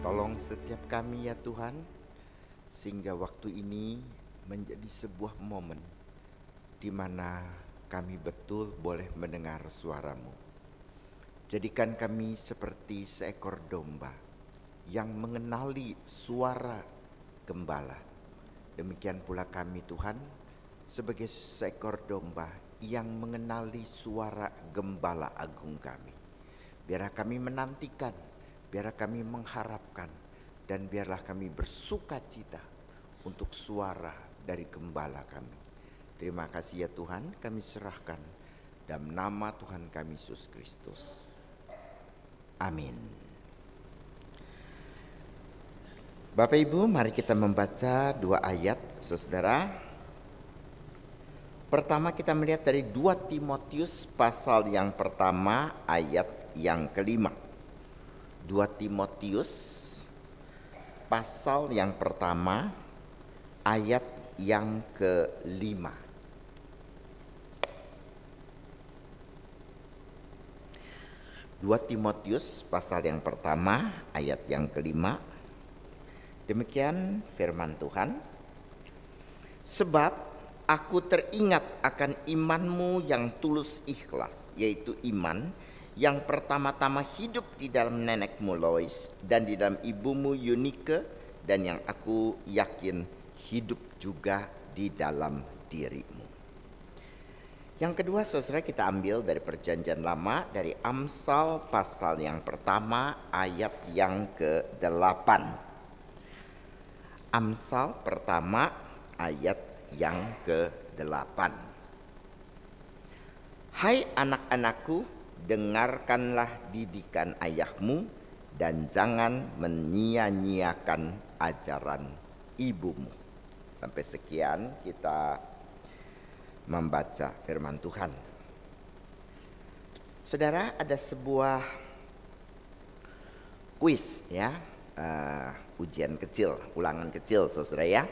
Tolong setiap kami ya Tuhan, sehingga waktu ini menjadi sebuah momen di mana kami betul boleh mendengar suara-Mu. Jadikan kami seperti seekor domba yang mengenali suara gembala. Demikian pula kami Tuhan, sebagai seekor domba yang mengenali suara gembala agung kami. Biarlah kami menantikan, biarlah kami mengharapkan, dan biarlah kami bersuka cita untuk suara dari gembala kami. Terima kasih ya Tuhan, kami serahkan dalam nama Tuhan kami Yesus Kristus. Amin. Bapak Ibu, mari kita membaca dua ayat, saudara. Pertama kita melihat dari 2 Timotius pasal yang pertama ayat yang kelima. 2 Timotius pasal yang pertama ayat yang kelima. Dua Timotius pasal yang pertama ayat yang kelima. Demikian firman Tuhan. Sebab aku teringat akan imanmu yang tulus ikhlas, yaitu iman yang pertama-tama hidup di dalam nenekmu Lois dan di dalam ibumu Eunike, dan yang aku yakin hidup juga di dalam dirimu. Yang kedua saudara, kita ambil dari perjanjian lama, dari Amsal pasal yang pertama ayat yang ke-8. Amsal pertama ayat yang ke-8. Hai anak-anakku, dengarkanlah didikan ayahmu dan jangan menyia-nyiakan ajaran ibumu. Sampai sekian kita membaca firman Tuhan. Saudara, ada sebuah kuis ya, ujian kecil, ulangan kecil saudara ya,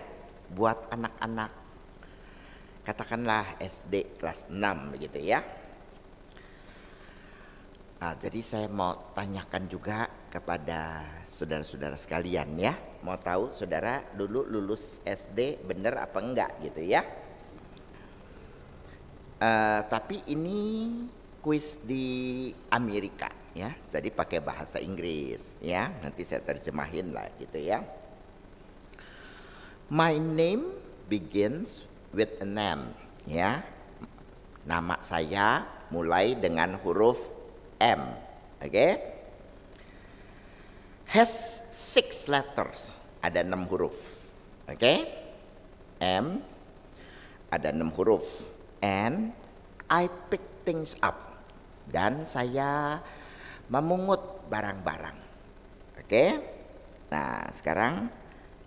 buat anak-anak katakanlah SD kelas 6 begitu ya. Jadi saya mau tanyakan juga kepada saudara-saudara sekalian ya. Mau tahu saudara dulu lulus SD bener apa enggak gitu ya. Tapi ini kuis di Amerika ya. Jadi pakai bahasa Inggris ya. Nanti saya terjemahin lah gitu ya. My name begins with a name ya. Nama saya mulai dengan huruf M, okay? Has 6 letters, ada 6 huruf, okay? M, ada 6 huruf. And I pick things up, dan saya memungut barang-barang, okay? Nah sekarang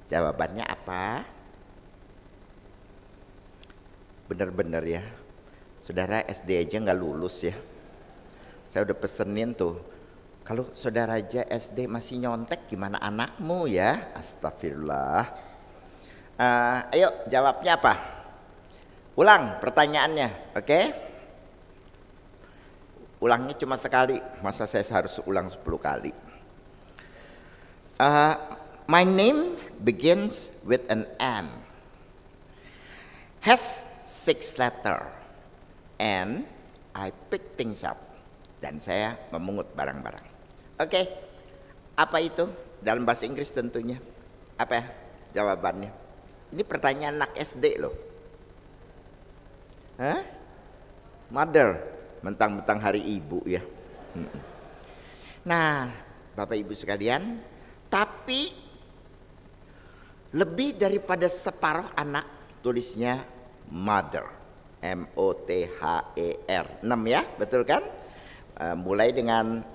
jawabannya apa? Bener-bener ya, saudara SD aja nggak lulus ya. Saya udah pesenin tuh, kalau saudara aja SD masih nyontek gimana anakmu ya? Astagfirullah. Ayo jawabnya apa? Ulang pertanyaannya, oke? Ulangnya cuma sekali, masa saya harus ulang 10 kali? My name begins with an M, has 6 letter, and I pick things up. Dan saya memungut barang-barang. Oke, apa itu? Dalam bahasa Inggris tentunya. Apa ya jawabannya? Ini pertanyaan anak SD loh. Hah? Mother, mentang-mentang hari ibu ya. Nah, Bapak Ibu sekalian, tapi lebih daripada separuh anak tulisnya mother. M-O-T-H-E-R. 6 ya, betul kan? Mulai dengan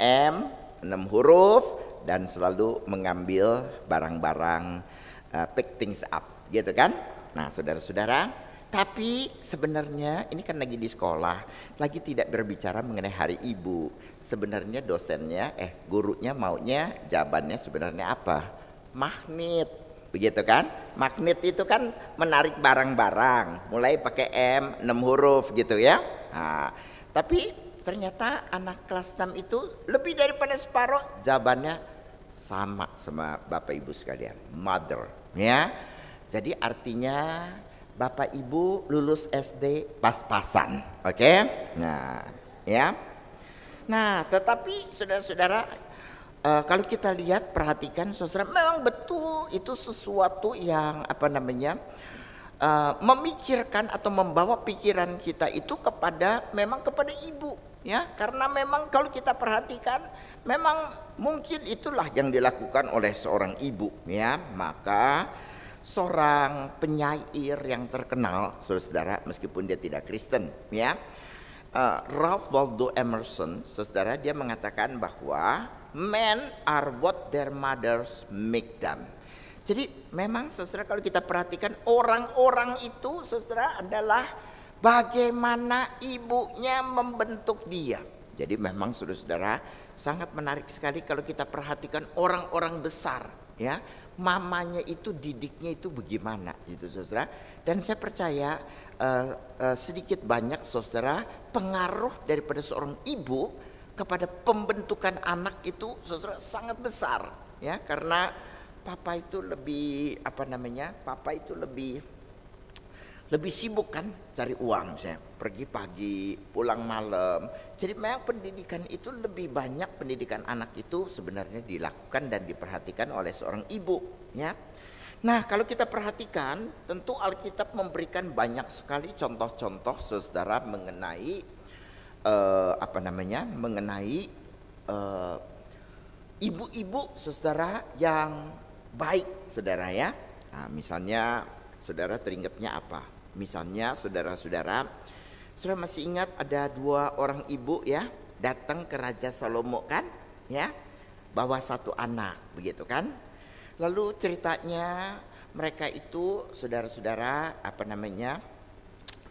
M, 6 huruf, dan selalu mengambil barang-barang, pick things up, gitu kan? Nah saudara-saudara, tapi sebenarnya ini kan lagi di sekolah, lagi tidak berbicara mengenai hari ibu. Sebenarnya dosennya, gurunya maunya jawabannya sebenarnya apa? Magnet, begitu kan? Magnet itu kan menarik barang-barang, mulai pakai M, 6 huruf gitu ya. Nah, tapi ternyata anak kelas 6 itu lebih daripada separuh jawabannya sama Bapak Ibu sekalian, mother, ya. Jadi artinya Bapak Ibu lulus SD pas-pasan, oke? Nah, ya. Nah, tetapi saudara-saudara, kalau kita lihat, perhatikan saudara, memang betul itu sesuatu yang memikirkan atau membawa pikiran kita itu kepada ibu, ya. Karena memang kalau kita perhatikan, memang mungkin itulah yang dilakukan oleh seorang ibu, ya. Maka seorang penyair yang terkenal, saudara, meskipun dia tidak Kristen, ya, Ralph Waldo Emerson, saudara, dia mengatakan bahwa men are what their mothers make them. Jadi memang saudara, kalau kita perhatikan, orang-orang itu saudara adalah bagaimana ibunya membentuk dia. Jadi memang saudara-saudara, sangat menarik sekali kalau kita perhatikan orang-orang besar, ya. Mamanya itu didiknya itu bagaimana gitu saudara. Dan saya percaya sedikit banyak saudara, pengaruh daripada seorang ibu kepada pembentukan anak itu saudara sangat besar, ya. Karena papa itu lebih lebih sibuk kan, cari uang, misalnya pergi pagi pulang malam. Jadi memang pendidikan itu lebih banyak, pendidikan anak itu sebenarnya dilakukan dan diperhatikan oleh seorang ibu, ya. Nah, kalau kita perhatikan, tentu Alkitab memberikan banyak sekali contoh-contoh saudara mengenai ibu-ibu saudara yang baik, saudara, ya. Nah, misalnya saudara teringatnya apa? Misalnya saudara masih ingat ada 2 orang ibu, ya, datang ke Raja Salomo kan, ya, bawa 1 anak, begitu kan. Lalu ceritanya mereka itu saudara-saudara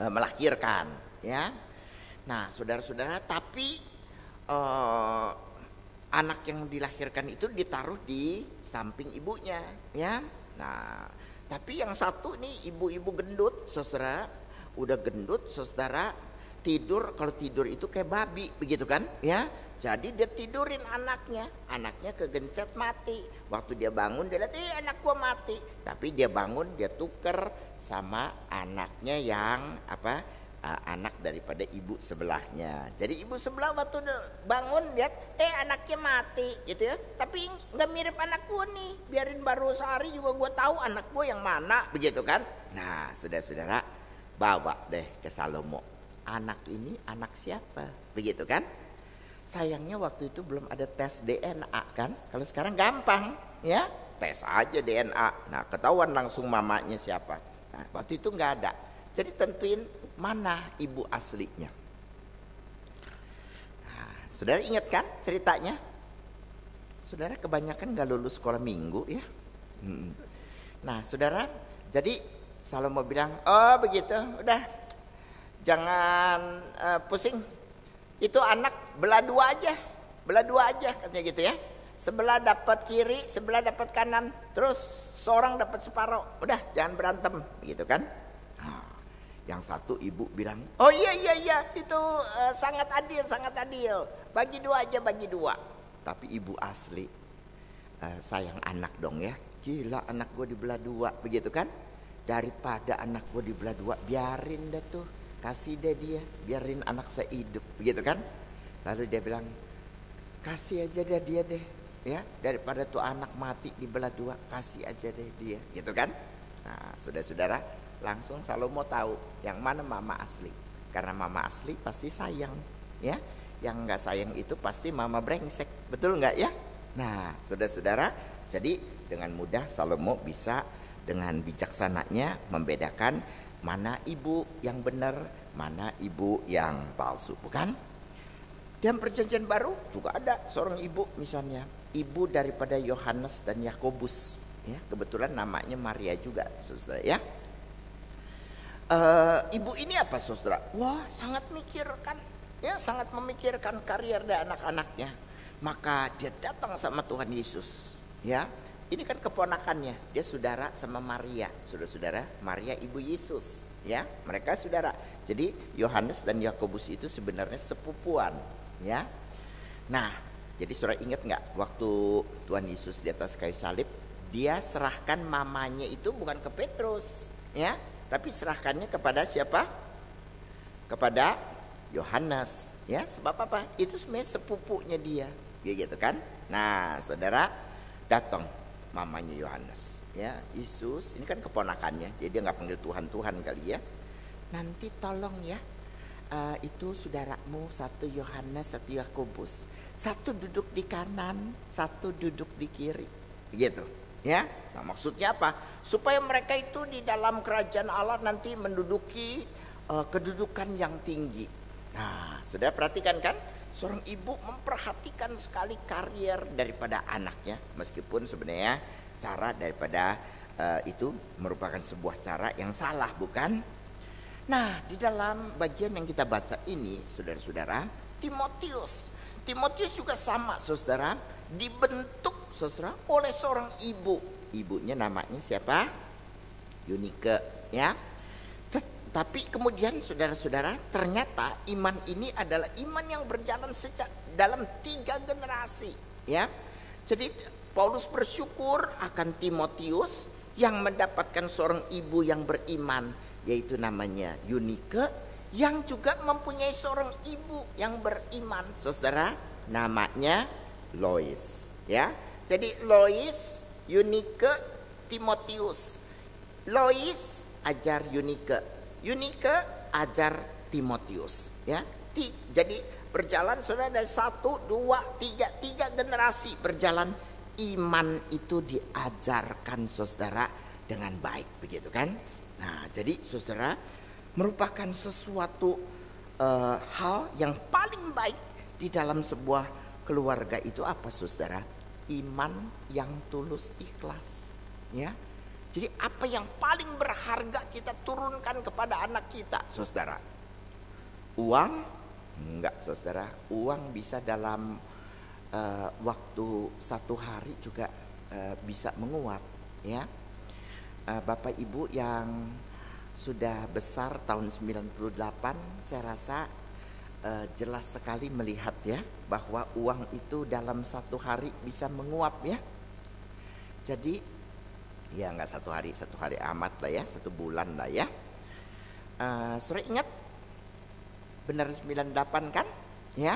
melahirkan, ya. Nah, saudara-saudara, tapi anak yang dilahirkan itu ditaruh di samping ibunya, ya. Nah, tapi yang satu nih ibu-ibu gendut, saudara, udah gendut, saudara, tidur, kalau tidur itu kayak babi, begitu kan, ya. Jadi dia tidurin anaknya kegencet mati. Waktu dia bangun dia lihat, anak gua mati. Tapi dia bangun, dia tuker sama anaknya yang anak daripada ibu sebelahnya. Jadi ibu sebelah waktu bangun lihat, anaknya mati, gitu ya. Tapi nggak mirip anak gua nih. Biarin baru sehari juga gua tahu anak gua yang mana, begitu kan? Nah, saudara-saudara, bawa deh ke Salomo. Anak ini anak siapa? Begitu kan? Sayangnya waktu itu belum ada tes DNA kan? Kalau sekarang gampang, ya. Tes aja DNA. Nah, ketahuan langsung mamanya siapa. Nah, waktu itu nggak ada. Jadi tentuin mana ibu aslinya. Nah, saudara ingat kan ceritanya? Saudara kebanyakan gak lulus sekolah minggu, ya. Nah, saudara, jadi Salomo bilang, oh begitu, udah, jangan pusing. Itu anak belah dua aja katanya gitu, ya. Sebelah dapat kiri, sebelah dapat kanan, terus seorang dapat separuh. Udah, jangan berantem, gitu kan? Yang satu ibu bilang, oh iya itu sangat adil, bagi 2 aja, bagi 2. Tapi ibu asli sayang anak dong, ya. Gila, anak gue dibelah 2, begitu kan? Daripada anak gue dibelah 2, biarin deh tuh, kasih deh dia, biarin anak saya hidup, begitu kan? Lalu dia bilang, kasih aja deh dia deh, ya, daripada tuh anak mati dibelah 2, kasih aja deh dia, gitu kan? Nah, saudara-saudara, langsung Salomo tahu yang mana mama asli. Karena mama asli pasti sayang, ya. Yang nggak sayang itu pasti mama brengsek, betul nggak, ya? Nah, saudara-saudara, jadi dengan mudah Salomo bisa dengan bijaksananya membedakan mana ibu yang benar, mana ibu yang palsu, bukan? Dan perjanjian baru juga ada seorang ibu, misalnya ibu daripada Yohanes dan Yakobus, ya. Kebetulan namanya Maria juga, saudara, ya. Ibu ini apa, saudara? Wah, sangat mikirkan, ya, sangat memikirkan karier dari anak-anaknya. Maka dia datang sama Tuhan Yesus, ya. Ini kan keponakannya, dia saudara sama Maria, saudara-saudara. Maria ibu Yesus, ya. Mereka saudara. Jadi Yohanes dan Yakobus itu sebenarnya sepupuan, ya. Nah, jadi saudara ingat nggak waktu Tuhan Yesus di atas kayu salib, dia serahkan mamanya itu bukan ke Petrus, ya, tapi serahkannya kepada siapa? Kepada Yohanes, ya. Sebab apa? Itu sebenarnya sepupunya dia, gitu kan? Nah, saudara, datang mamanya Yohanes, ya. Yesus ini kan keponakannya, jadi dia nggak panggil Tuhan kali ya. Nanti tolong ya, itu saudaramu, satu Yohanes, satu Yakobus, satu duduk di kanan, satu duduk di kiri, gitu, ya. Nah, maksudnya apa? Supaya mereka itu di dalam kerajaan Allah nanti menduduki kedudukan yang tinggi. Nah, saudara perhatikan kan, seorang ibu memperhatikan sekali karier daripada anaknya, meskipun sebenarnya cara daripada itu merupakan sebuah cara yang salah, bukan? Nah, di dalam bagian yang kita baca ini, saudara-saudara, Timotius juga sama, saudara, dibentuk, saudara, oleh seorang ibu. Ibunya namanya siapa? Yunike, ya. Tapi kemudian saudara-saudara, ternyata iman ini adalah iman yang berjalan sejak dalam 3 generasi, ya. Jadi Paulus bersyukur akan Timotius yang mendapatkan seorang ibu yang beriman, yaitu namanya Yunike, yang juga mempunyai seorang ibu yang beriman, saudara, namanya Lois, ya. Jadi Lois, Yunike, Timotius. Lois ajar Yunike, Yunike ajar Timotius, ya. Jadi berjalan saudara dari 1, 2, 3 generasi berjalan, iman itu diajarkan saudara dengan baik, begitu kan? Nah, jadi saudara, merupakan sesuatu hal yang paling baik di dalam sebuah keluarga itu apa, saudara? Iman yang tulus ikhlas, ya. Jadi apa yang paling berharga kita turunkan kepada anak kita, saudara? Uang? Enggak, saudara. Uang bisa dalam waktu 1 hari juga bisa menguap, ya. Bapak Ibu yang sudah besar tahun 98, saya rasa jelas sekali melihat ya, bahwa uang itu dalam 1 hari bisa menguap, ya. Jadi ya nggak 1 hari amat lah ya, 1 bulan lah ya. Saudara ingat benar 98 kan, ya.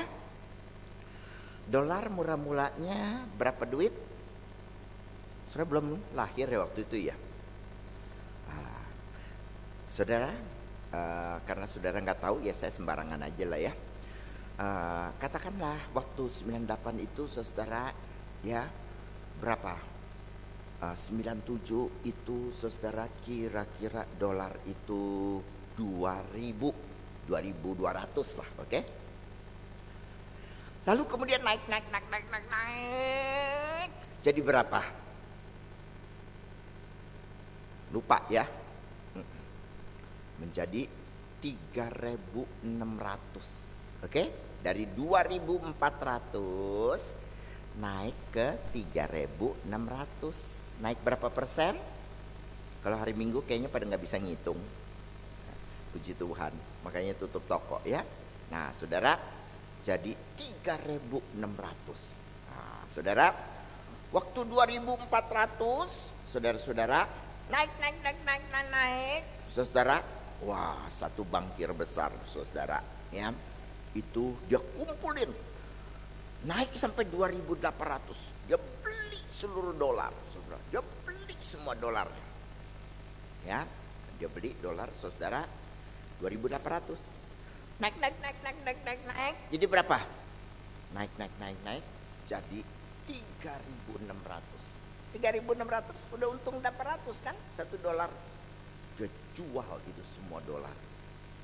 Dolar mula-mulanya berapa duit? Saudara belum lahir ya waktu itu ya. Saudara, karena saudara nggak tahu ya, saya sembarangan aja lah ya. Katakanlah waktu 98 itu saudara, ya, berapa? 97 itu saudara, kira-kira dolar itu 2.200 lah, oke? Lalu kemudian naik. Jadi berapa? Lupa ya. Menjadi 3.600, oke? Dari 2.400 naik ke 3.600. Naik berapa persen? Kalau hari Minggu kayaknya pada nggak bisa ngitung. Puji Tuhan, makanya tutup toko ya. Nah, saudara, jadi 3.600. Nah, saudara, waktu 2.400, saudara-saudara, naik. Saudara, wah, satu bankir besar, saudara, ya. Itu dia kumpulin, naik sampai 2.800. Dia beli seluruh dolar, saudara. Dia beli semua dolar, ya. Dia beli dolar, saudara, 2.800. Naik. Jadi berapa? Naik. Jadi 3.600. 3.600 udah untung 800 kan? 1 dolar. Dia jual itu semua dolar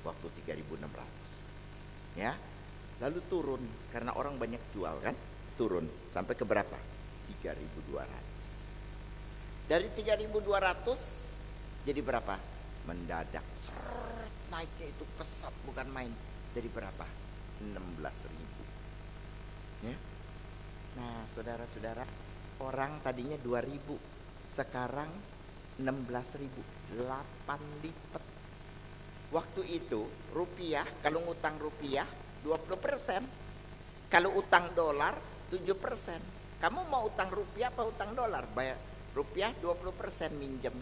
waktu 3.600. Ya. Lalu turun karena orang banyak jual kan? Turun sampai ke berapa? 3.200. Dari 3.200 jadi berapa? Mendadak naiknya itu pesat, bukan main. Jadi berapa? 16.000. Ya. Nah, saudara-saudara, orang tadinya 2.000, sekarang 16.000, 8 lipat. Waktu itu rupiah, kalau ngutang rupiah 20%, kalau utang dolar 7%. Kamu mau utang rupiah apa utang dolar? Bayar rupiah 20% minjem,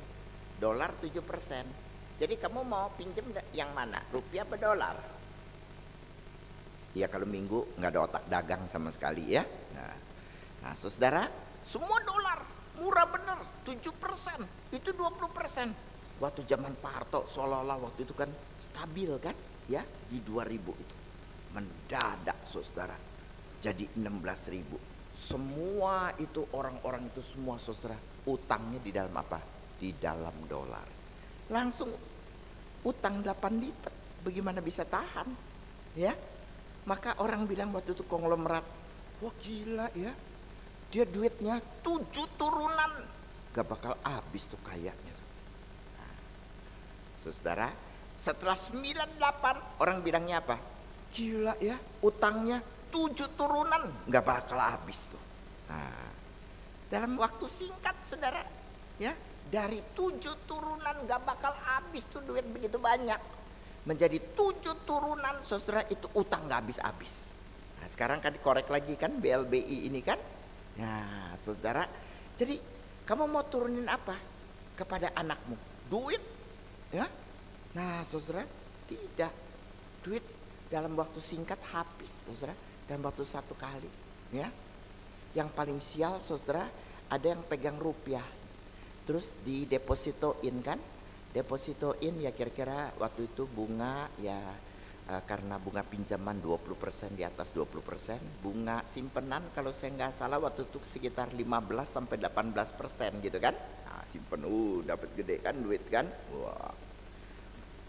dolar 7%. Jadi kamu mau pinjem yang mana? Rupiah atau dolar? Ya kalau minggu nggak ada otak dagang sama sekali ya. Nah saudara, semua dolar murah bener, 7%, itu 20%. Waktu zaman Pak Harto seolah-olah waktu itu kan stabil kan ya, di 2000 itu. Mendadak saudara, jadi 16.000. Semua itu orang-orang itu semua saudara utangnya di dalam apa? Di dalam dolar. Langsung utang 8 lipat. Bagaimana bisa tahan? Ya. Maka orang bilang waktu itu konglomerat, wah gila ya, dia duitnya 7 turunan, gak bakal habis tuh kayaknya. Nah, saudara, setelah 98 orang bilangnya apa? Gila ya, utangnya 7 turunan, gak bakal habis tuh. Nah, dalam waktu singkat saudara, ya, dari 7 turunan gak bakal habis tuh duit begitu banyak, menjadi 7 turunan saudara, itu utang gak habis-habis. Nah sekarang kan dikorek lagi kan BLBI ini kan. Nah saudara, jadi kamu mau turunin apa kepada anakmu? Duit ya. Nah saudara, tidak, duit dalam waktu singkat habis saudara, dalam waktu 1 kali ya. Yang paling sial saudara, ada yang pegang rupiah terus didepositoin kan. Depositoin ya kira-kira waktu itu bunga ya, karena bunga pinjaman 20%, di atas 20%. Bunga simpenan kalau saya nggak salah waktu itu sekitar 15-18% gitu kan. Nah simpen, dapat gede kan duit kan. Wah,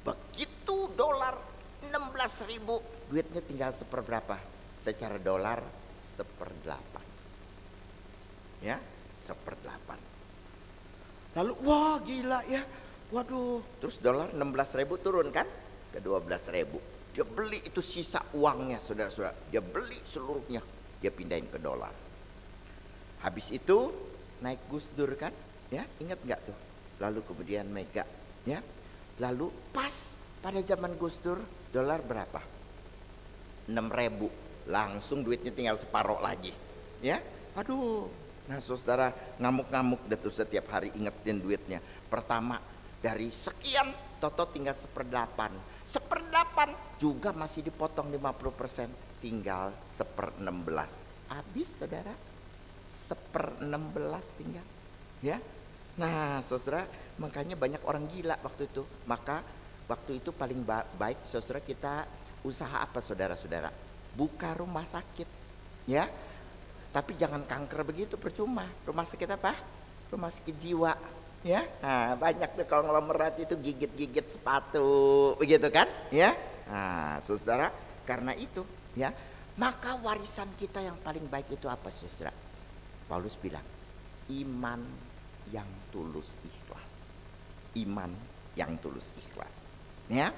begitu dolar 16.000, duitnya tinggal seperberapa? Secara dolar 1/8 ya, 1/8. Lalu wah gila ya, waduh, terus dolar 16.000 turun kan ke 12.000. Dia beli itu sisa uangnya saudara-saudara, dia beli seluruhnya, dia pindahin ke dolar. Habis itu naik Gus Dur kan ya, ingat nggak tuh? Lalu kemudian Mega ya. Lalu pas pada zaman Gus Dur dolar berapa? 6.000, langsung duitnya tinggal separoh lagi ya. Aduh, nah saudara ngamuk-ngamuk deh tuh setiap hari ingetin duitnya. Pertama dari sekian toto tinggal 1/8. 1/8 juga masih dipotong 50%, tinggal 1/16. Habis saudara, 1/16 tinggal ya. Nah saudara, makanya banyak orang gila waktu itu. Maka waktu itu paling baik saudara, kita usaha apa saudara-saudara? Buka rumah sakit ya. Tapi jangan kanker begitu, percuma. Rumah sakit apa? Rumah sakit jiwa ya. Nah, banyak tuh konglomerat itu gigit-gigit sepatu begitu kan ya. Nah saudara, karena itu ya, maka warisan kita yang paling baik itu apa saudara? Paulus bilang iman yang tulus ikhlas. Iman yang tulus ikhlas ya.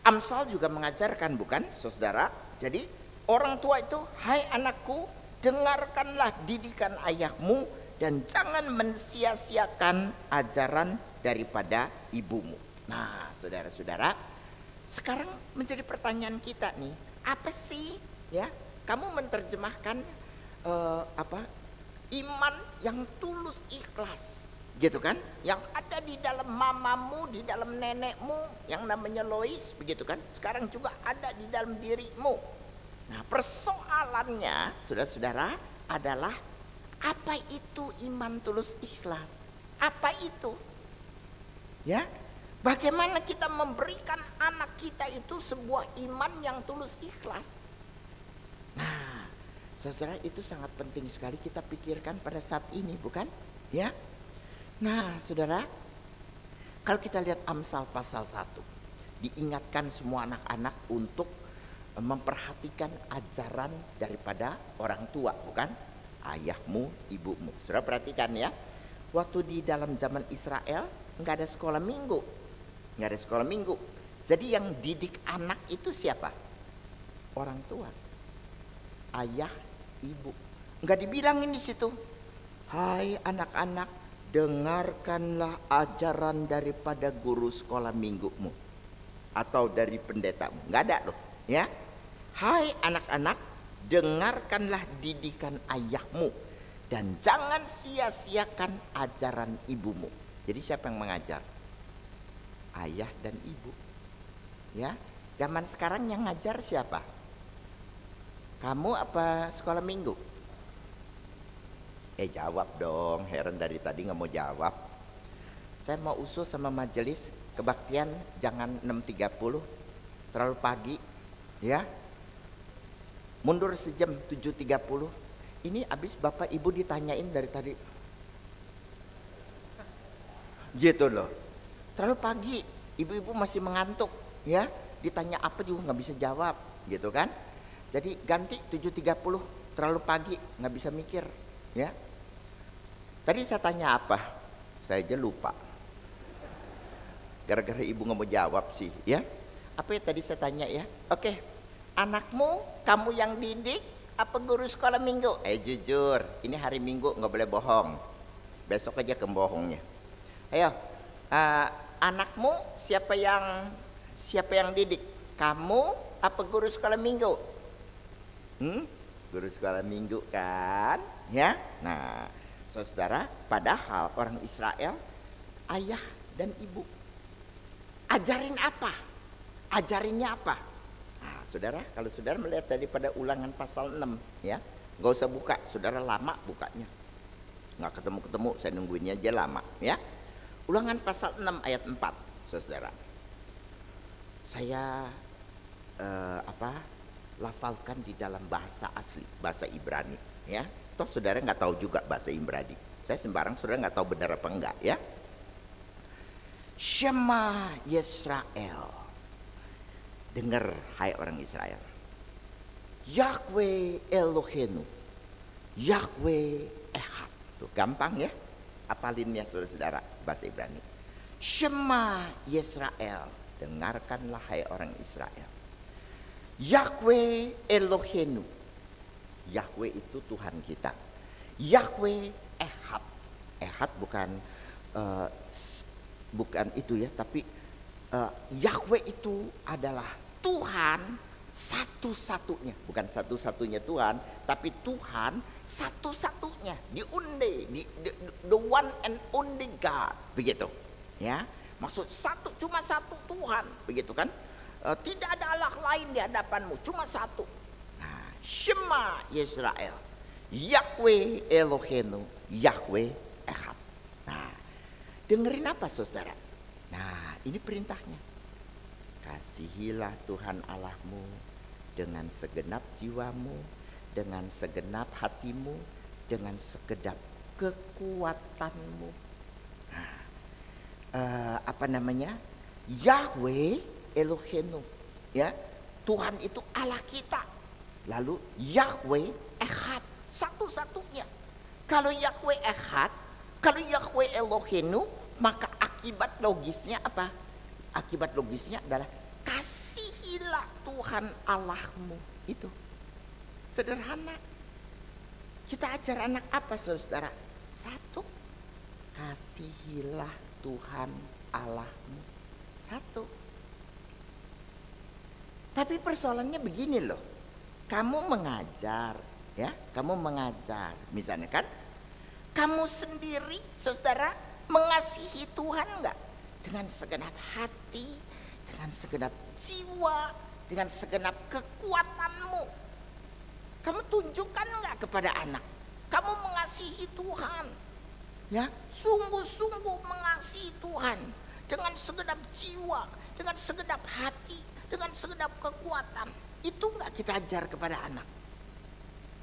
Amsal juga mengajarkan bukan saudara? Jadi orang tua itu, hai anakku, dengarkanlah didikan ayahmu dan jangan mensia-siakan ajaran daripada ibumu. Nah saudara-saudara, sekarang menjadi pertanyaan kita nih, apa sih ya, kamu menerjemahkan apa, iman yang tulus ikhlas gitu kan, yang ada di dalam mamamu, di dalam nenekmu yang namanya Lois begitu kan, sekarang juga ada di dalam dirimu. Nah persoalannya saudara-saudara adalah, apa itu iman tulus ikhlas? Apa itu? Ya, bagaimana kita memberikan anak kita itu sebuah iman yang tulus ikhlas? Nah, saudara, itu sangat penting sekali kita pikirkan pada saat ini, bukan? Ya. Nah, saudara, kalau kita lihat Amsal pasal 1, diingatkan semua anak-anak untuk memperhatikan ajaran daripada orang tua, bukan? Ayahmu, ibumu. Saudara perhatikan ya, waktu di dalam zaman Israel nggak ada sekolah minggu, nggak ada sekolah minggu. Jadi yang didik anak itu siapa? Orang tua, ayah, ibu. Nggak dibilangin di situ, hai anak-anak, dengarkanlah ajaran daripada guru sekolah minggumu atau dari pendetamu. Nggak ada loh, ya. Hai anak-anak, dengarkanlah didikan ayahmu dan jangan sia-siakan ajaran ibumu. Jadi siapa yang mengajar? Ayah dan ibu. Ya, zaman sekarang yang ngajar siapa? Kamu apa sekolah minggu? Jawab dong, heran dari tadi nggak mau jawab. Saya mau usul sama majelis kebaktian jangan 6.30, terlalu pagi, ya. Mundur sejam 7.30. Ini abis bapak ibu ditanyain dari tadi. Gitu loh. Terlalu pagi, ibu-ibu masih mengantuk, ya. Ditanya apa juga nggak bisa jawab, gitu kan? Jadi ganti 7.30, terlalu pagi, nggak bisa mikir, ya. Tadi saya tanya apa? Saya aja lupa. Gara-gara ibu nggak mau jawab sih, ya. Apa ya tadi saya tanya ya? Oke, anakmu kamu yang didik apa guru sekolah minggu? Jujur, ini hari Minggu nggak boleh bohong. Besok aja kebohongnya. Ayo, anakmu siapa yang didik? Kamu apa guru sekolah minggu? Guru sekolah minggu kan? Ya. Nah, saudara, padahal orang Israel ayah dan ibu ajarin apa? Ajarinnya apa? Nah, saudara, kalau saudara melihat daripada Ulangan pasal 6, ya, nggak usah buka, saudara lama bukanya, nggak ketemu, saya nungguinnya aja lama, ya. Ulangan pasal 6 ayat 4, saudara. Saya lafalkan di dalam bahasa asli, bahasa Ibrani, ya. Toh saudara nggak tahu juga bahasa Ibrani. Saya sembarang, saudara nggak tahu benar apa enggak, ya. Shema Yisrael, dengar hai orang Israel, Yahweh Elohenu, Yahweh Echad. Tuh gampang ya, apalinnya saudara-saudara bahasa Ibrani. Shema Yisrael, dengarkanlah hai orang Israel, Yahweh Elohenu, Yahweh itu Tuhan kita, Yahweh Echad. Echad bukan itu ya, tapi Yahweh itu adalah Tuhan satu-satunya, bukan satu-satunya Tuhan, tapi Tuhan satu-satunya, the one and only God, begitu, ya. Maksud cuma satu Tuhan, begitu kan? Tidak ada Allah lain di hadapanmu, cuma satu. Nah, Shema Yisrael, Yahweh Elohenu, Yahweh Echad. Nah, dengerin apa saudara? Nah, ini perintahnya. Kasihilah Tuhan Allahmu dengan segenap jiwamu, dengan segenap hatimu, dengan segenap kekuatanmu. Nah, Yahweh Elohenu, ya, Tuhan itu Allah kita. Lalu Yahweh Echad, satu-satunya. Kalau Yahweh Echad, kalau Yahweh Elohenu, maka akibat logisnya apa? Akibat logisnya adalah kasihilah Tuhan Allahmu. Itu sederhana. Kita ajar anak apa saudara? Satu, kasihilah Tuhan Allahmu. Satu. Tapi persoalannya begini loh, kamu mengajar, ya, kamu mengajar, misalnya kan, kamu sendiri saudara mengasihi Tuhan enggak? Dengan segenap hati, dengan segenap jiwa, dengan segenap kekuatanmu. Kamu tunjukkan enggak kepada anak? Kamu mengasihi Tuhan, ya, sungguh-sungguh mengasihi Tuhan dengan segenap jiwa, dengan segenap hati, dengan segenap kekuatan. Itu enggak kita ajar kepada anak?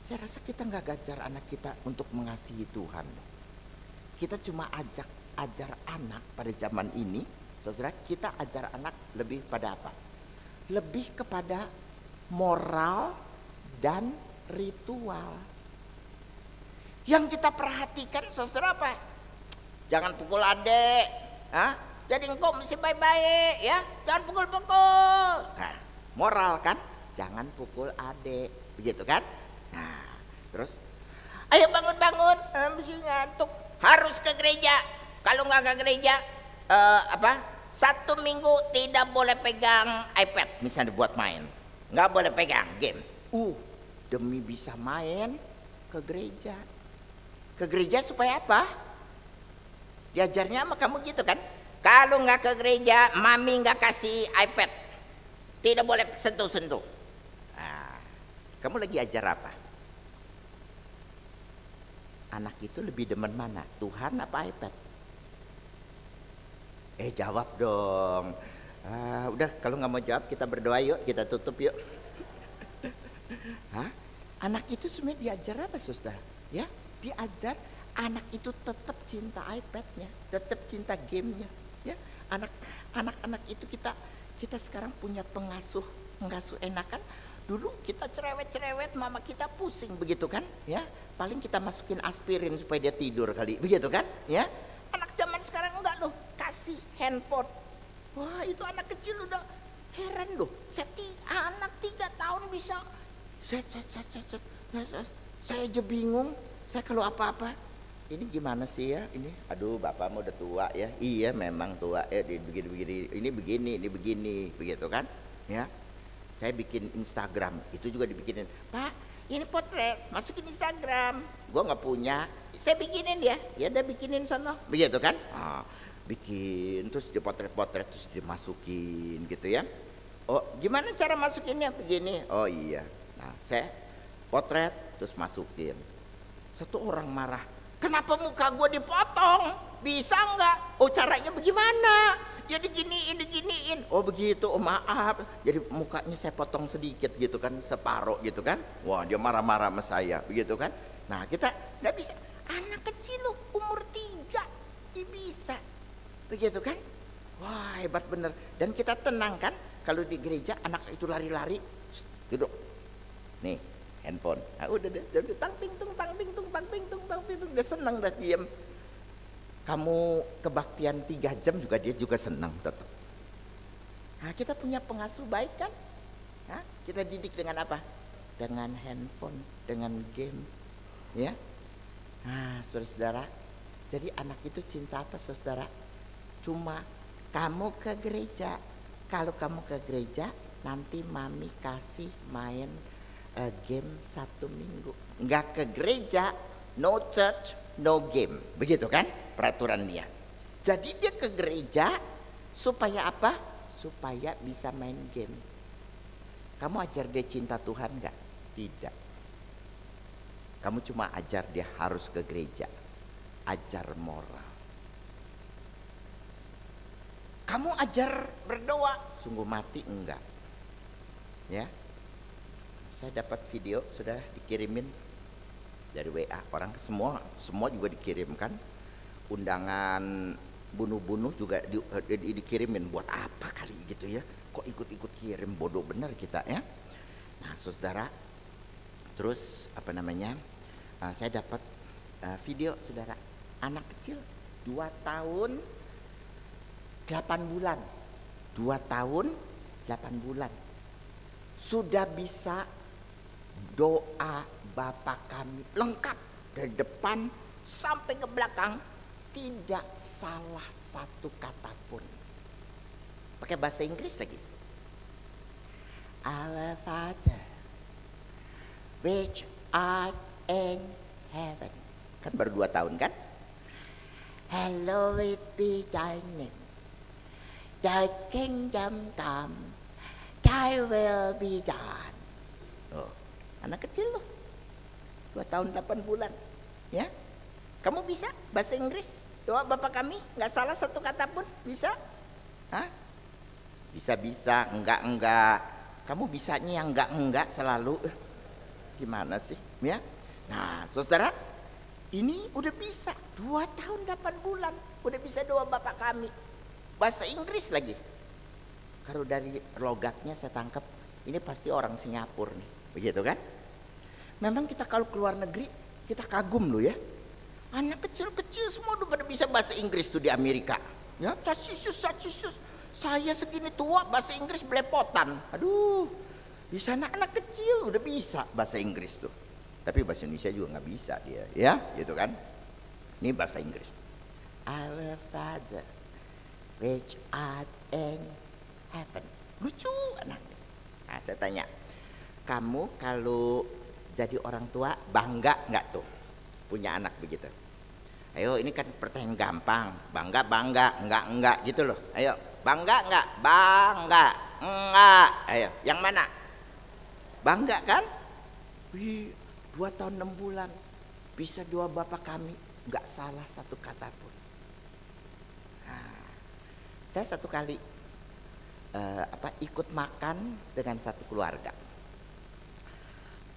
Saya rasa kita enggak ajar anak kita untuk mengasihi Tuhan. Kita cuma ajar anak pada zaman ini, saudara, kita ajar anak lebih pada apa? Lebih kepada moral dan ritual. Yang kita perhatikan saudara apa? Jangan pukul adik, jadi engkau mesti baik-baik, ya, jangan pukul-pukul. Nah, moral kan, jangan pukul adik, begitu kan? Nah, terus, ayo bangun-bangun, mesti ngantuk, harus ke gereja. Kalau nggak ke gereja, 1 minggu tidak boleh pegang iPad, misalnya buat main, nggak boleh pegang game. demi bisa main ke gereja. Ke gereja supaya apa? Diajarnya sama kamu gitu kan? Kalau nggak ke gereja, mami nggak kasih iPad. Tidak boleh sentuh-sentuh. Nah, kamu lagi ajar apa? Anak itu lebih demen mana? Tuhan apa iPad? Jawab dong. Udah, kalau nggak mau jawab kita berdoa yuk, kita tutup yuk. Hah? Anak itu sebenarnya diajar apa, saudara? Ya, diajar anak itu tetap cinta iPad-nya, tetap cinta gamenya. Ya, anak-anak itu kita sekarang punya pengasuh enakan. Dulu kita cerewet mama kita pusing begitu kan, ya. Paling kita masukin aspirin supaya dia tidur kali, begitu kan, ya. Anak zaman sekarang enggak loh, kasih handphone. Wah, itu anak kecil udah heran loh. Anak 3 tahun bisa saya aja bingung. Saya kalau apa-apa, ini gimana sih ya? Ini, aduh, bapakmu udah tua ya. Iya, memang tua ya. Begini, ini begini, begitu kan? Ya, saya bikin Instagram, itu juga dibikinin. Pak, ini potret, masukin Instagram. Gua nggak punya, saya bikinin ya. Ya udah bikinin sono, begitu kan? Bikin, terus di potret terus dimasukin gitu ya. Oh, gimana cara masukinnya? Begini. Oh iya. Nah, saya potret terus masukin. Satu orang marah, kenapa muka gue dipotong? Bisa nggak? Oh, caranya bagaimana? Ya diginiin. Oh begitu, oh maaf. Jadi mukanya saya potong sedikit gitu kan, separuh gitu kan. Wah, dia marah-marah sama saya, begitu kan. Nah, kita nggak bisa. Anak kecil loh, umur 3 dia bisa, begitu kan. Wah, hebat bener. Dan kita tenang kan, kalau di gereja anak itu lari-lari, duduk. Nih, handphone. Nah, udah deh, tang pingtung, dia senang, dah diam. Kamu kebaktian 3 jam juga dia juga senang tetap. Nah, kita punya pengasuh baik kan? Nah, kita didik dengan apa? Dengan handphone, dengan game, ya. Nah, saudara-saudara, jadi anak itu cinta apa, saudara? Cuma kamu ke gereja. Kalau kamu ke gereja, nanti mami kasih main game 1 minggu. Nggak ke gereja, no church, no game. Begitu kan peraturan dia. Jadi dia ke gereja supaya apa? Supaya bisa main game. Kamu ajar dia cinta Tuhan nggak? Tidak. Kamu cuma ajar dia harus ke gereja. Ajar moral. Kamu ajar berdoa, sungguh mati enggak? Ya. Saya dapat video sudah dikirimin dari WA, orang semua juga dikirimkan. Undangan bunuh-bunuh juga dikirimin. Buat apa kali gitu ya? Kok ikut-ikut kirim, bodoh benar kita ya. Nah, saudara, terus apa namanya? Saya dapat video, saudara, anak kecil 2 tahun 8 bulan. 2 tahun 8 bulan. Sudah bisa doa Bapa Kami lengkap dari depan sampai ke belakang, tidak salah satu kata pun. Pakai bahasa Inggris lagi. Our Father which art in heaven. Kan baru 2 tahun kan? Hallowed be thy name. Thy kingdom come. Thy will be done. Oh, anak kecil loh, 2 tahun 8 bulan. Ya, kamu bisa bahasa Inggris? Doa Bapa Kami nggak salah satu kata pun, bisa? Hah? Bisa, enggak. Kamu bisanya yang enggak selalu. Gimana sih? Ya. Nah, saudara, ini udah bisa 2 tahun 8 bulan, udah bisa doa Bapa Kami. Bahasa Inggris lagi. Kalau dari logatnya saya tangkap, ini pasti orang Singapura nih, begitu kan? Memang kita kalau keluar negeri, kita kagum loh ya. Anak kecil-kecil semua udah pada bisa bahasa Inggris tuh di Amerika. Ya, cacisus. Saya segini tua bahasa Inggris belepotan. Aduh, di sana anak kecil udah bisa bahasa Inggris tuh. Tapi bahasa Indonesia juga nggak bisa dia, ya, gitu kan? Ini bahasa Inggris. Our Father which art in heaven. Lucu anaknya. Nah, saya tanya, kamu kalau Jadi orang tua bangga nggak tuh punya anak begitu? Ayo, ini kan pertanyaan gampang. Bangga, enggak gitu loh. Ayo, bangga enggak? Bangga, enggak. Ayo, yang mana? Bangga kan? Wih, 2 tahun 6 bulan bisa 2 bapak kami, enggak salah satu kata pun. Nah, saya satu kali ikut makan dengan satu keluarga.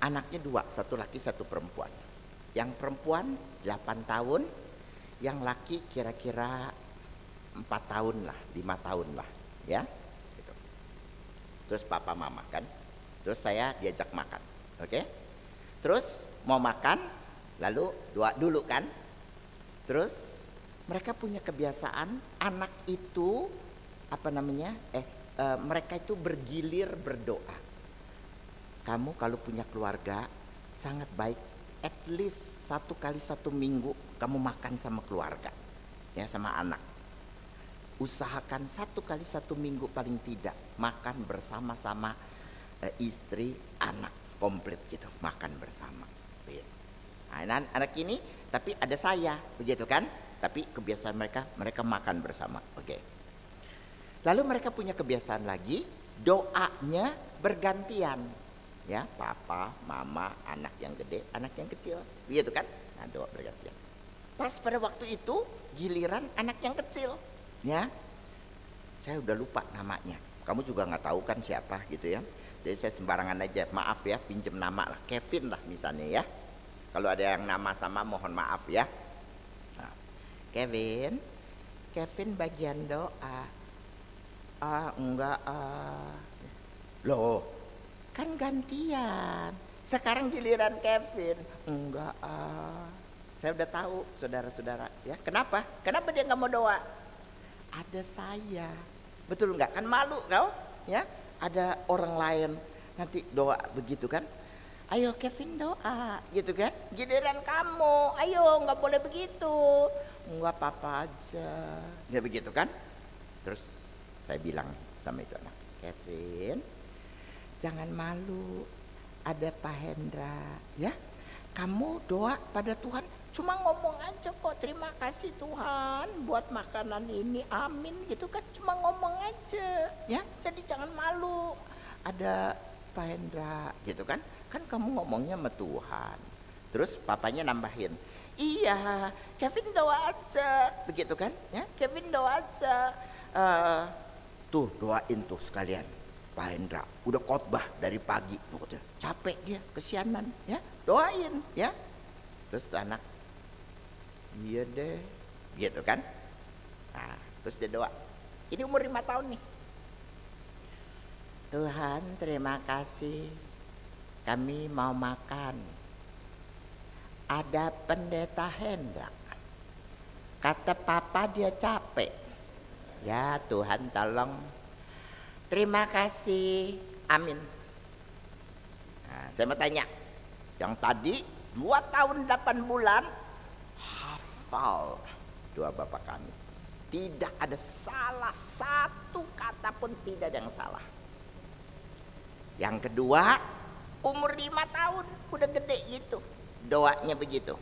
Anaknya 2, satu laki satu perempuan. Yang perempuan 8 tahun, yang laki kira-kira 4 tahun lah, 5 tahun lah, ya. Gitu. Terus papa mama kan, terus saya diajak makan, oke? Terus mau makan, lalu doa dulu kan. Terus mereka punya kebiasaan anak itu mereka itu bergilir berdoa. Kamu kalau punya keluarga sangat baik, at least 1 kali 1 minggu kamu makan sama keluarga, ya, sama anak. Usahakan 1 kali 1 minggu paling tidak makan bersama-sama istri, anak, komplit gitu, makan bersama. Nah, anak ini, tapi ada saya, begitu kan? Tapi kebiasaan mereka makan bersama, oke. Lalu mereka punya kebiasaan lagi, doanya bergantian. Ya, papa, mama, anak yang gede, anak yang kecil, begitu kan? Nah, doa bergantian. Pas pada waktu itu giliran anak yang kecil, ya. Saya udah lupa namanya. Kamu juga nggak tahu kan siapa gitu ya. Jadi saya sembarangan aja, maaf ya, pinjem nama lah, Kevin lah misalnya ya. Kalau ada yang nama sama mohon maaf ya. Nah, Kevin bagian doa. Enggak. Loh, kan gantian. Sekarang giliran Kevin. Enggak. Saya udah tahu saudara-saudara ya. Kenapa dia nggak mau doa? Ada saya, betul nggak? Kan malu kau ya, ada orang lain nanti doa begitu kan. Ayo Kevin doa gitu kan, giliran kamu, ayo nggak boleh begitu. Nggak apa-apa aja ya, begitu kan. Terus saya bilang sama itu anak, Kevin jangan malu, ada Pak Hendra ya. Kamu doa pada Tuhan, cuma ngomong aja kok, terima kasih Tuhan buat makanan ini, amin gitu kan, cuma ngomong aja ya. Jadi jangan malu, ada Pak Hendra gitu kan. Kan kamu ngomongnya sama Tuhan. Terus papanya nambahin, iya Kevin doa aja begitu kan ya. Kevin doa aja, tuh doain tuh sekalian. Pak Hendra udah khotbah dari pagi tuh, capek dia, kesianan ya, doain ya. Terus tuh anak, iya deh gitu kan. Nah, terus dia doa. Ini umur 5 tahun nih. Tuhan terima kasih, kami mau makan. Ada pendeta Hendra, kata papa dia capek. Ya Tuhan tolong, terima kasih, amin. Nah, saya mau tanya, yang tadi 2 tahun 8 bulan hafal doa bapak kami, tidak ada salah satu kata pun, tidak ada yang salah. Yang kedua, umur 5 tahun udah gede gitu, doanya begitu.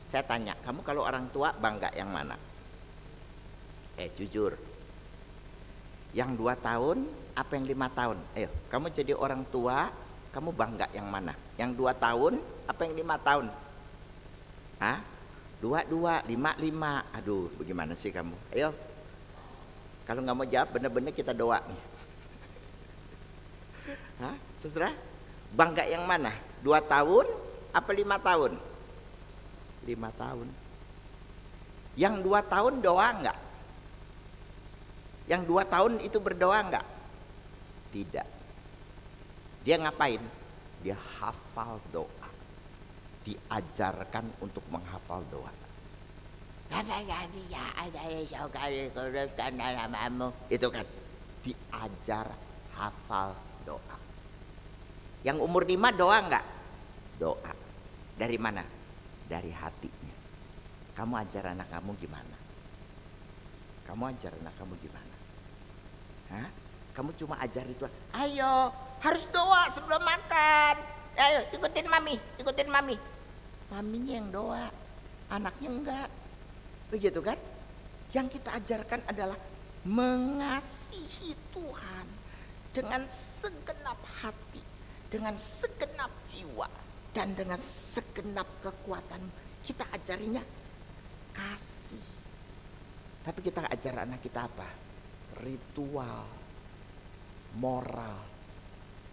Saya tanya, kamu kalau orang tua bangga yang mana? Jujur, yang 2 tahun apa yang 5 tahun? Ayo, kamu jadi orang tua, kamu bangga yang mana? Yang 2 tahun apa yang 5 tahun? Hah? 2, 5. Aduh, bagaimana sih kamu? Ayo, kalau nggak mau jawab, bener-bener kita doa nih. Hah, saudara? Bangga yang mana? 2 tahun apa 5 tahun? 5 tahun. Yang 2 tahun doa enggak? Yang 2 tahun itu berdoa enggak? Tidak. Dia ngapain? Dia hafal doa. Diajarkan untuk menghafal doa. Itu kan diajar hafal doa. Yang umur 5 doa enggak? Doa. Dari mana? Dari hatinya. Kamu ajar anak kamu gimana? Kamu ajar anak kamu gimana? Hah? Kamu cuma ajar itu, ayo harus doa sebelum makan. Ayo ikutin mami, ikutin mami. Maminya yang doa, anaknya enggak. Begitu kan? Yang kita ajarkan adalah mengasihi Tuhan dengan segenap hati, dengan segenap jiwa, dan dengan segenap kekuatan. Kita ajarinya kasih. Tapi kita ajar anak kita apa? Ritual, moral.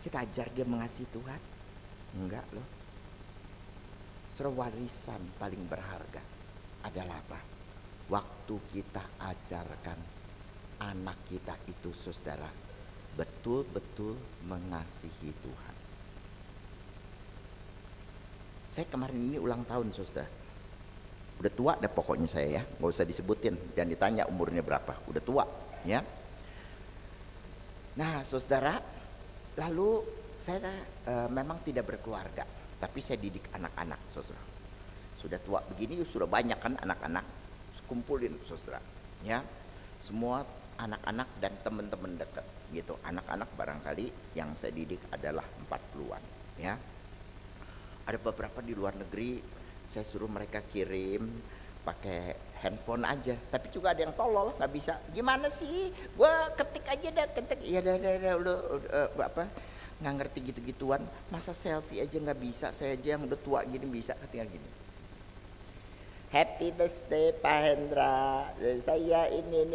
Kita ajar dia mengasihi Tuhan? Enggak loh. Warisan paling berharga adalah apa? Waktu kita ajarkan anak kita itu, saudara, betul-betul mengasihi Tuhan. Saya kemarin ini ulang tahun, saudara. Udah tua deh pokoknya saya ya, nggak usah disebutin, jangan ditanya umurnya berapa, udah tua ya. Nah saudara, lalu saya memang tidak berkeluarga, tapi saya didik anak-anak, saudara. Sudah tua begini, sudah banyak kan anak-anak, kumpulin saudara ya, semua anak-anak dan teman-teman dekat gitu. Anak-anak barangkali yang saya didik adalah 40-an ya. Ada beberapa di luar negeri, saya suruh mereka kirim pakai handphone aja, tapi juga ada yang tolol nggak bisa. Gimana sih? Gua ketik aja dah, ketik. Ya dah udah apa? Nggak ngerti gitu-gituan. Masa selfie aja nggak bisa? Saya aja yang udah tua gini bisa ketika gini. Happy birthday Pak Hendra. Saya ini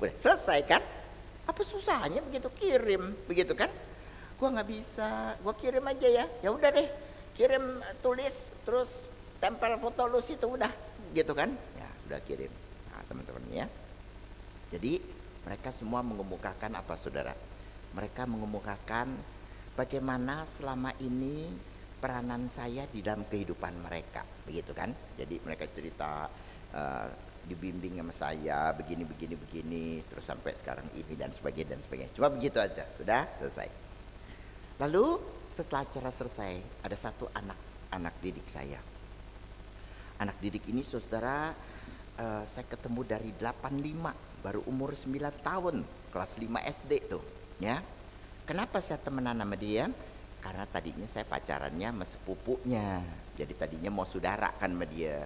udah selesai kan? Apa susahnya begitu kirim begitu kan? Gua nggak bisa, gua kirim aja ya. Ya udah deh, kirim tulis terus tempel foto lu situ udah gitu kan? Ya udah kirim. Nah teman-teman ya. Jadi mereka semua mengemukakan apa saudara? Mereka mengemukakan bagaimana selama ini peranan saya di dalam kehidupan mereka, begitu kan? Jadi mereka cerita dibimbing sama saya begini, terus sampai sekarang ini dan sebagainya. Cuma begitu aja, sudah selesai. Lalu setelah acara selesai, ada satu anak didik saya. Anak didik ini saudara, saya ketemu dari 85, baru umur 9 tahun, kelas 5 SD tuh ya. Kenapa saya temenan sama dia? Karena tadinya saya pacarannya sama sepupunya, jadi tadinya mau saudara kan sama dia,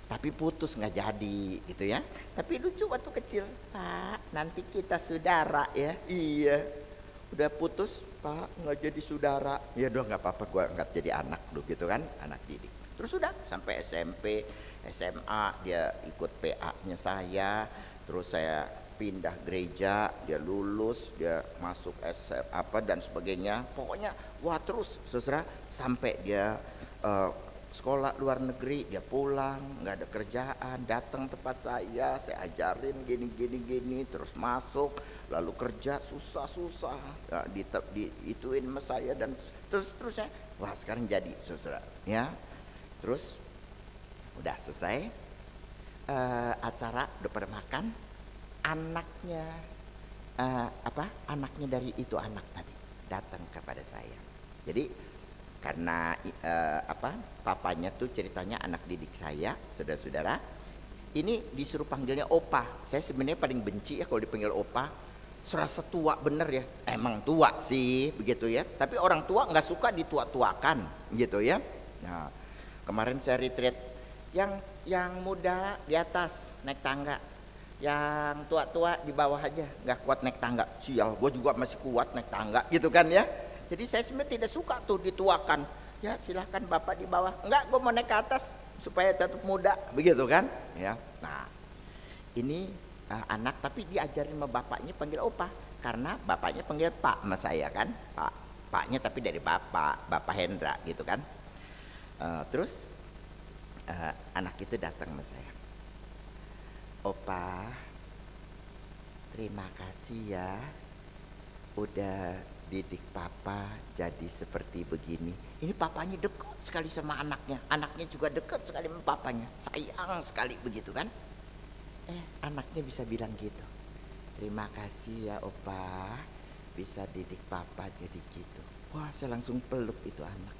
tapi putus nggak jadi gitu ya. Tapi lucu waktu kecil, Pak nanti kita saudara ya. Iya, udah putus Pak nggak jadi saudara. Ya udah nggak apa-apa, gue angkat jadi anak dulu gitu kan, anak didik. Terus sudah sampai SMP, SMA dia ikut PA-nya saya, terus saya pindah gereja, dia lulus, dia masuk apa dan sebagainya. Pokoknya wah terus saudara sampai dia sekolah luar negeri, dia pulang nggak ada kerjaan, datang tempat saya ajarin gini, terus masuk, lalu kerja susah ya, ituin sama saya dan terus ya. Wah sekarang jadi saudara ya. Terus udah selesai acara, udah pada makan, anaknya anaknya dari itu anak tadi datang kepada saya. Jadi karena papanya tuh ceritanya anak didik saya, saudara-saudara, ini disuruh panggilnya opa. Saya sebenarnya paling benci ya kalau dipanggil opa, serasa tua bener ya. Emang tua sih begitu ya, tapi orang tua nggak suka ditua-tuakan gitu ya. Nah kemarin saya retreat, yang muda di atas naik tangga, yang tua-tua di bawah aja nggak kuat naik tangga. Sial, gue juga masih kuat naik tangga gitu kan ya. Jadi saya sebenarnya tidak suka tuh dituakan. Ya silahkan bapak di bawah. Enggak, gue mau naik ke atas supaya tetap muda, begitu kan? Ya. Nah ini anak tapi diajarin sama bapaknya panggil opa, karena bapaknya panggil pak sama saya kan, paknya tapi dari bapak Hendra gitu kan. Terus anak itu datang sama saya, opa terima kasih ya udah didik papa jadi seperti begini. Ini papanya dekat sekali sama anaknya juga dekat sekali sama papanya, sayang sekali begitu kan. Anaknya bisa bilang gitu, terima kasih ya opa bisa didik papa jadi gitu. Wah saya langsung peluk itu anak.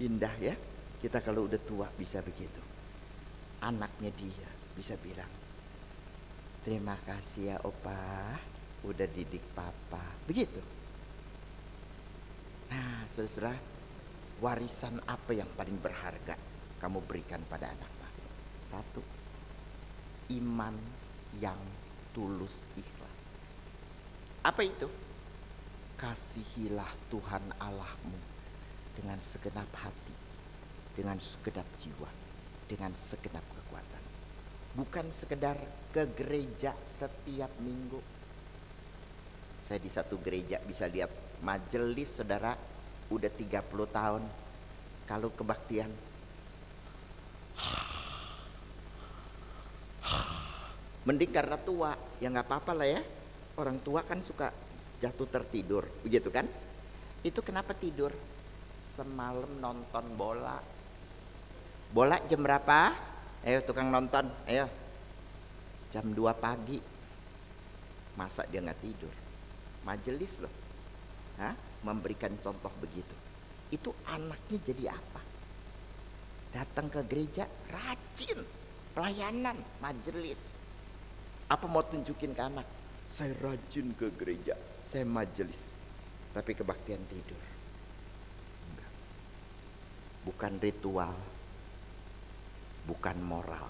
Indah ya, kita kalau udah tua bisa begitu. Anaknya dia bisa bilang, terima kasih ya opa udah didik papa begitu. Nah, saudara, warisan apa yang paling berharga kamu berikan pada anak-anak? Satu, iman yang tulus ikhlas. Apa itu? Kasihilah Tuhan Allahmu dengan segenap hati, dengan segenap jiwa, dengan segenap kekuatan. Bukan sekedar ke gereja setiap minggu. Saya di satu gereja bisa lihat majelis, saudara, udah 30 tahun. Kalau kebaktian, mending karena tua, ya nggak apa-apa lah ya. Orang tua kan suka jatuh tertidur, begitu kan? Itu kenapa tidur? Semalam nonton bola. Bola jam berapa? Ayo tukang nonton, ayo. Jam 2 pagi. Masa dia nggak tidur? Majelis loh. Hah? Memberikan contoh begitu. Itu anaknya jadi apa? Datang ke gereja rajin, pelayanan, majelis. Apa mau tunjukin ke anak? Saya rajin ke gereja, saya majelis. Tapi kebaktian tidur. Enggak. Bukan ritual, bukan moral.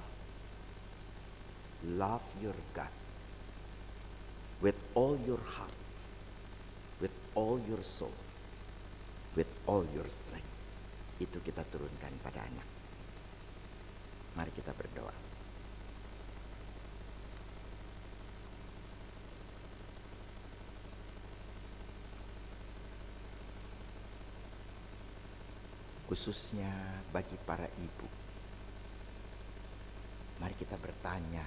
Love your God with all your heart, with all your soul, with all your strength. Itu kita turunkan pada anak. Mari kita berdoa. Khususnya bagi para ibu, mari kita bertanya,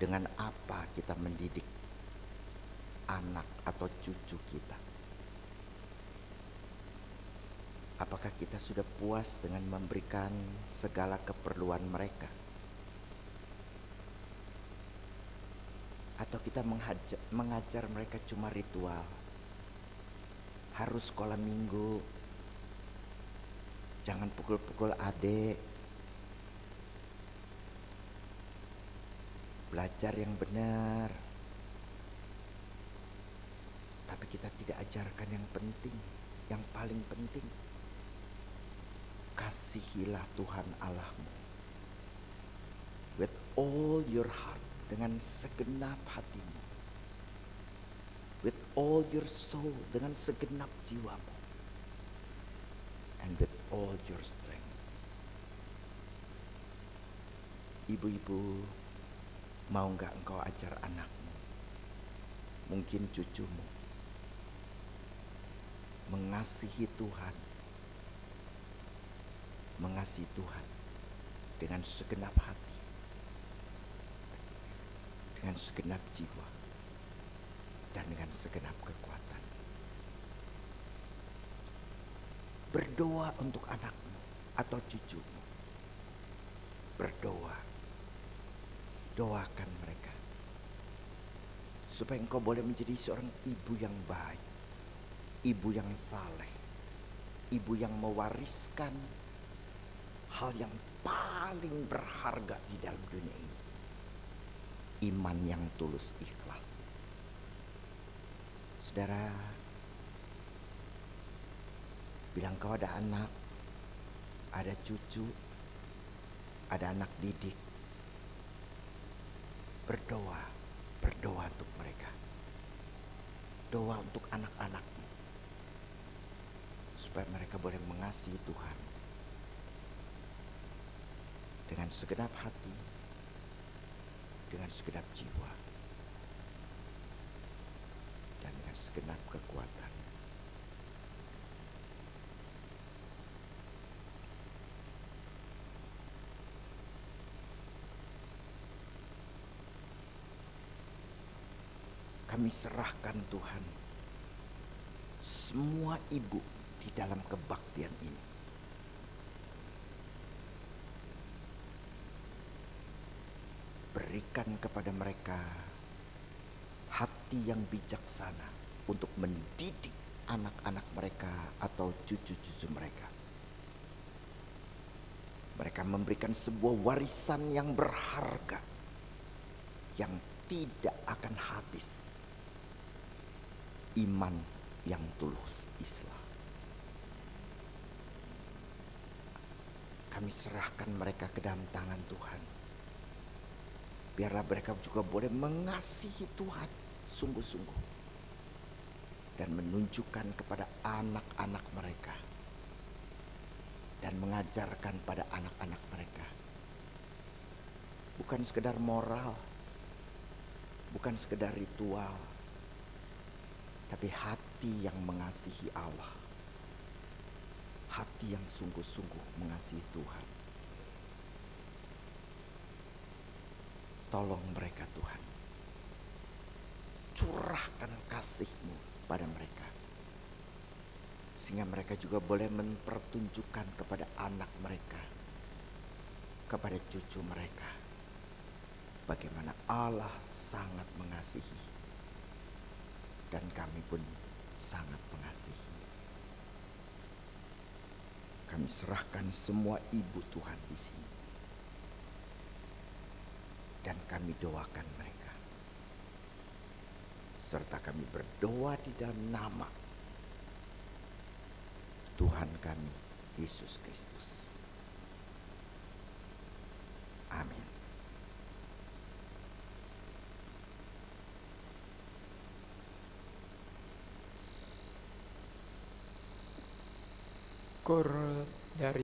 dengan apa kita mendidik anak atau cucu kita? Apakah kita sudah puas dengan memberikan segala keperluan mereka? Atau kita mengajar mereka cuma ritual? Harus sekolah minggu, jangan pukul-pukul adik, belajar yang benar. Tapi kita tidak ajarkan yang penting, yang paling penting. Kasihilah Tuhan Allahmu with all your heart, dengan segenap hatimu, with all your soul, dengan segenap jiwamu, and with all your strength. Ibu-ibu, mau gak engkau ajar anakmu, mungkin cucumu, mengasihi Tuhan, mengasihi Tuhan dengan segenap hati, dengan segenap jiwa, dan dengan segenap kekuatan. Berdoa untuk anakmu atau cucumu. Berdoa. Doakan mereka. Supaya engkau boleh menjadi seorang ibu yang baik. Ibu yang saleh. Ibu yang mewariskan hal yang paling berharga di dalam dunia ini. Iman yang tulus ikhlas. Saudara, bilang kau ada anak, ada cucu, ada anak didik. Berdoa, berdoa untuk mereka. Doa untuk anak-anakmu. Supaya mereka boleh mengasihi Tuhan. Dengan segenap hati, dengan segenap jiwa, dan dengan segenap kekuatan. Kami serahkan Tuhan semua ibu di dalam kebaktian ini. Berikan kepada mereka hati yang bijaksana untuk mendidik anak-anak mereka atau cucu-cucu mereka. Mereka memberikan sebuah warisan yang berharga, yang tidak akan habis. Iman yang tulus ikhlas. Kami serahkan mereka ke dalam tangan Tuhan. Biarlah mereka juga boleh mengasihi Tuhan sungguh-sungguh dan menunjukkan kepada anak-anak mereka dan mengajarkan pada anak-anak mereka. Bukan sekedar moral, bukan sekedar ritual, tapi hati yang mengasihi Allah. Hati yang sungguh-sungguh mengasihi Tuhan. Tolong mereka Tuhan. Curahkan kasih-Mu pada mereka. Sehingga mereka juga boleh mempertunjukkan kepada anak mereka, kepada cucu mereka, bagaimana Allah sangat mengasihi. Dan kami pun sangat mengasihi. Kami serahkan semua ibu Tuhan di sini. Dan kami doakan mereka. Serta kami berdoa di dalam nama Tuhan kami, Yesus Kristus. Amin. Kor dari